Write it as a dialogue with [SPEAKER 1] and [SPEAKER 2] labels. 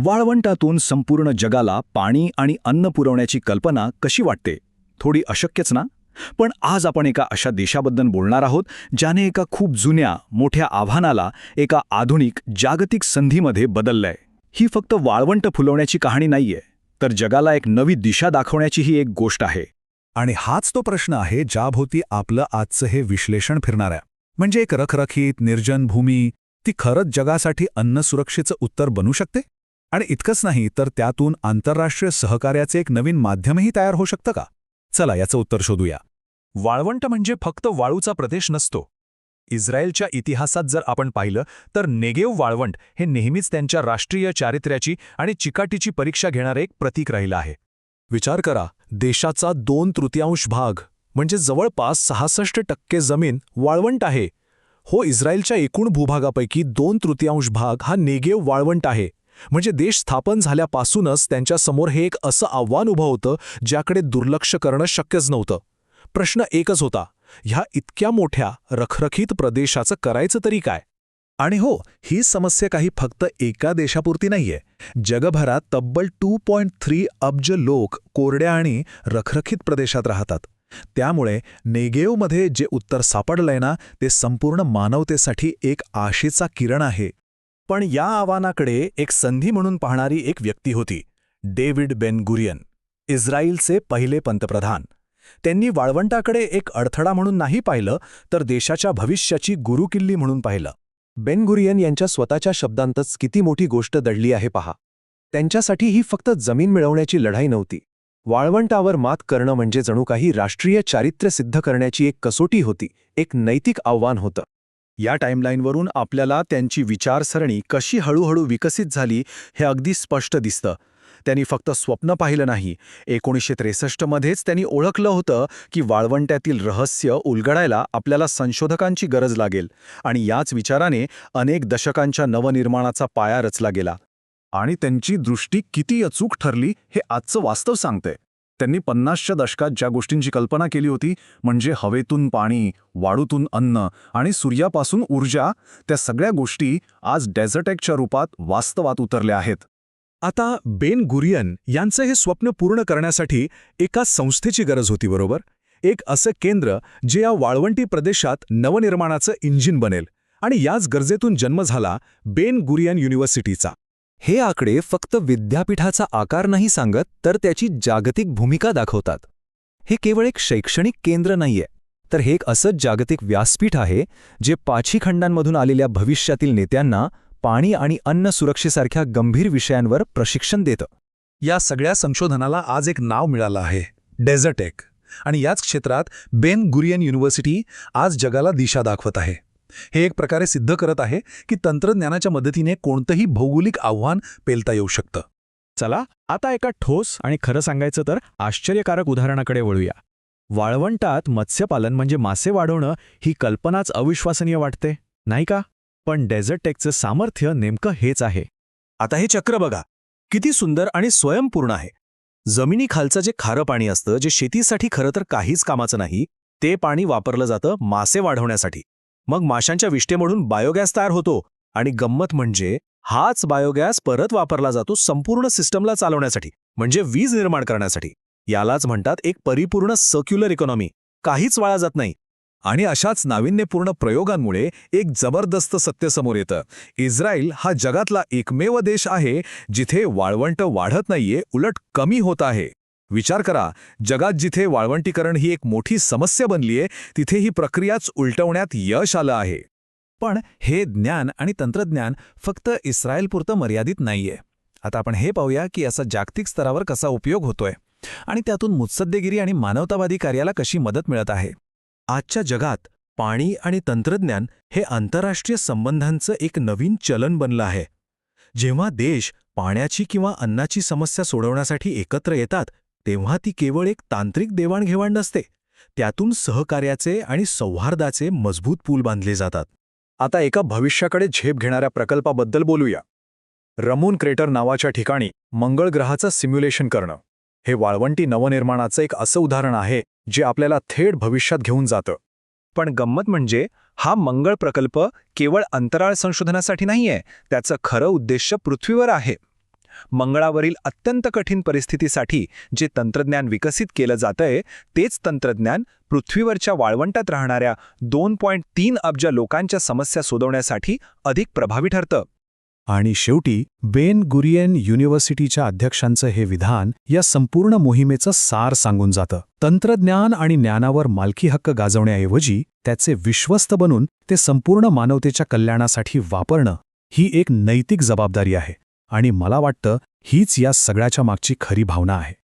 [SPEAKER 1] वाळवंटातून संपूर्ण जगाला पाणी आणि अन्न पुरवण्याची कल्पना कशी वाटते? थोडी अशक्यच ना? पण आज आपण एका अशा देशाबद्दल बोलणार आहोत ज्याने एका खूप जुन्या, मोठ्या आव्हानाला एका आधुनिक, जागतिक संधीमध्ये बदललंय. ही फक्त वाळवंट फुलवण्याची कहाणी नाहीये, तर जगाला एक नवी दिशा दाखवण्याची ही एक गोष्ट आहे.
[SPEAKER 2] आणि हाच तो प्रश्न आहे ज्याभोवती आपलं आजचं हे विश्लेषण फिरणार आहे. म्हणजे एक रखरखीत, निर्जन भूमी, ती खरंच जगासाठी अन्न सुरक्षेचं उत्तर बनू शकते? आणि इतकंच नाही तर त्यातून आंतरराष्ट्रीय सहकार्याचे एक नवीन माध्यमही तयार होऊ शकतं का? चला याचं उत्तर शोधूया. वाळवंट म्हणजे फक्त वाळूचा प्रदेश नसतो. इस्रायलच्या इतिहासात जर आपण पाहिलं तर नेगेव वाळवंट हे नेहमीच त्यांच्या राष्ट्रीय चारित्र्याची आणि चिकाटीची परीक्षा घेणारे एक प्रतीक राहिलं आहे. विचार करा, देशाचा 2/3 भाग म्हणजे जवळपास 66% जमीन वाळवंट आहे. हो, इस्रायलच्या एकूण भूभागापैकी 2/3 भाग हा नेगेव वाळवंट आहे. म्हणजे देश स्थापन झाल्यापासूनच त्यांच्यासमोर हे एक असं आव्हान उभं होतं ज्याकडे दुर्लक्ष करणं शक्यच नव्हतं. प्रश्न एकच होता, ह्या इतक्या मोठ्या रखरखीत प्रदेशाचं करायचं तरी काय? आणि हो, ही समस्या काही फक्त एका देशापुरती नाहीये. जगभरात तब्बल 2.3 अब्ज लोक कोरड्या आणि रखरखीत प्रदेशात राहतात. त्यामुळे नेगेवमध्ये जे उत्तर सापडलंय ना, ते संपूर्ण मानवतेसाठी एक आशेचा किरण आहे. पण या आव्हानाकडे एक संधी म्हणून पाहणारी एक व्यक्ती होती, डेव्हिड बेन गुरियन, इस्रायलचे पहिले पंतप्रधान. त्यांनी वाळवंटाकडे एक अडथळा म्हणून नाही पाहिलं, तर देशाच्या भविष्याची गुरुकिल्ली म्हणून पाहिलं. बेन गुरियन यांच्या स्वतःच्या शब्दांतच किती मोठी गोष्ट दडली आहे पहा. त्यांच्यासाठी ही फक्त जमीन मिळवण्याची लढाई नव्हती. वाळवंटावर मात करणं म्हणजे जणू काही राष्ट्रीय चारित्र्य सिद्ध करण्याची एक कसोटी होती, एक नैतिक आव्हान होतं.
[SPEAKER 1] या टाईमलाईनवरून आपल्याला त्यांची विचारसरणी कशी हळूहळू विकसित झाली हे अगदी स्पष्ट दिसतं. त्यांनी फक्त स्वप्न पाहिलं नाही, 1963 मध्येच त्यांनी ओळखलं होतं की वाळवंट्यातील रहस्य उलगडायला आपल्याला संशोधकांची गरज लागेल. आणि याच विचाराने अनेक दशकांच्या नवनिर्माणाचा पाया रचला गेला.
[SPEAKER 2] आणि त्यांची दृष्टी किती अचूक ठरली हे आजचं वास्तव सांगतंय. त्यांनी 50च्या दशकात ज्या गोष्टींची कल्पना केली होती, म्हणजे हवेतून पाणी, वाळूतून अन्न आणि सूर्यापासून ऊर्जा, त्या सगळ्या गोष्टी आज डेझर्टेकच्या रूपात वास्तवात उतरल्या आहेत. आता बेन गुरियन यांचं हे स्वप्न पूर्ण करण्यासाठी एका संस्थेची गरज होती, बरोबर? एक असं केंद्र जे या वाळवंटी प्रदेशात नवनिर्माणाचं इंजिन बनेल. आणि याच गरजेतून जन्म झाला बेन गुरियन युनिव्हर्सिटीचा. हे आकडे फक्त विद्यापीठाचा आकार नाही सांगत, तर त्याची जागतिक भूमिका दाखवतात. हे केवळ एक शैक्षणिक केंद्र नाहीये, तर हे एक असं जागतिक व्यासपीठ आहे जे 5 खंडांमधून आलेल्या भविष्यातील नेत्यांना पाणी आणि अन्न सुरक्षेसारख्या गंभीर विषयांवर प्रशिक्षण देतं. या सगळ्या संशोधनाला आज एक नाव मिळालं आहे, डेझर्टेक. आणि याच क्षेत्रात बेन गुरियन युनिव्हर्सिटी आज जगाला दिशा दाखवत आहे. हे एक प्रकारे सिद्ध करत आहे की तंत्रज्ञानाच्या मदतीने कोणतंही भौगोलिक आव्हान पेलता येऊ शकतं. चला आता एका ठोस आणि खरं सांगायचं तर आश्चर्यकारक उदाहरणाकडे वळूया. वाळवंटात मत्स्यपालन म्हणजे मासे वाढवणं ही कल्पनाच अविश्वसनीय वाटते, नाही का? पण डेझर्टेकचं सामर्थ्य नेमकं हेच आहे. आता हे चक्र बघा, किती सुंदर आणि स्वयंपूर्ण आहे. जमिनीखालचं जे खारं पाणी असतं, जे शेतीसाठी खरं तर काहीच कामाचं नाही, ते पाणी वापरलं जातं मासे वाढवण्यासाठी. मग माशांच्या विष्ठेमधून बायोगॅस तयार होतो. आणि गंमत म्हणजे हाच बायोगॅस परत वापरला जातो संपूर्ण सिस्टमला चालवण्यासाठी, म्हणजे वीज निर्माण करण्यासाठी. यालाच म्हणतात एक परिपूर्ण सर्क्युलर इकॉनॉमी. काहीच वाया जात नाही. आणि अशाच नाविन्यपूर्ण प्रयोगांमुळे एक जबरदस्त सत्य समोर येतं. इस्रायल हा जगातला एकमेव देश आहे जिथे वाळवंट वाढत नाहीये, उलट कमी होत आहे. विचार करा, जगात जिथे वाळवंटीकरण ही एक मोठी समस्या बनलीये, तिथे ही प्रक्रियाच उलटवण्यात यश आलं आहे. पण हे ज्ञान आणि तंत्रज्ञान फक्त इस्रायलपुरतं मर्यादित नाहीये. आता आपण हे पाहूया की असा जागतिक स्तरावर कसा उपयोग होतोय आणि त्यातून मुत्सद्देगिरी आणि मानवतावादी कार्याला कशी मदत मिळत आहे. आजच्या जगात पाणी आणि तंत्रज्ञान हे आंतरराष्ट्रीय संबंधांचं एक नवीन चलन बनलं आहे. जेव्हा देश पाण्याची किंवा अन्नाची समस्या सोडवण्यासाठी एकत्र येतात, तेव्हा ती केवळ एक तांत्रिक देवाणघेवाण नसते. त्यातून सहकार्याचे आणि सौहार्दाचे मजबूत पूल बांधले जातात. आता एका भविष्याकडे झेप घेणाऱ्या प्रकल्पाबद्दल बोलूया. रमून क्रेटर नावाच्या ठिकाणी मंगळ ग्रहाचं सिम्युलेशन करणं. हे वाळवंटी नवनिर्माणाचं एक असं उदाहरण आहे जे आपल्याला थेट भविष्यात घेऊन जातं. पण गंमत म्हणजे हा मंगळ प्रकल्प केवळ अंतराळ संशोधनासाठी नाहीये, त्याचं खरं उद्देश पृथ्वीवर आहे.
[SPEAKER 1] मंगळावरील अत्यंत कठीण परिस्थितीसाठी जे तंत्रज्ञान विकसित केलं जातंय तेच तंत्रज्ञान पृथ्वीवरच्या वाळवंटात राहणाऱ्या 2.3 अब्ज लोकांच्या समस्या सोडवण्यासाठी अधिक प्रभावी ठरतं.
[SPEAKER 2] आणि शेवटी बेन गुरियन युनिव्हर्सिटीच्या अध्यक्षांचं हे विधान या संपूर्ण मोहिमेचं सार सांगून जातं. तंत्रज्ञान आणि ज्ञानावर मालकी हक्क गाजवण्याऐवजी त्याचे विश्वस्त बनून ते संपूर्ण मानवतेच्या कल्याणासाठी वापरणं ही एक नैतिक जबाबदारी आहे. आणि मला वाटतं हीच या सगळ्याच्या मागची खरी भावना आहे.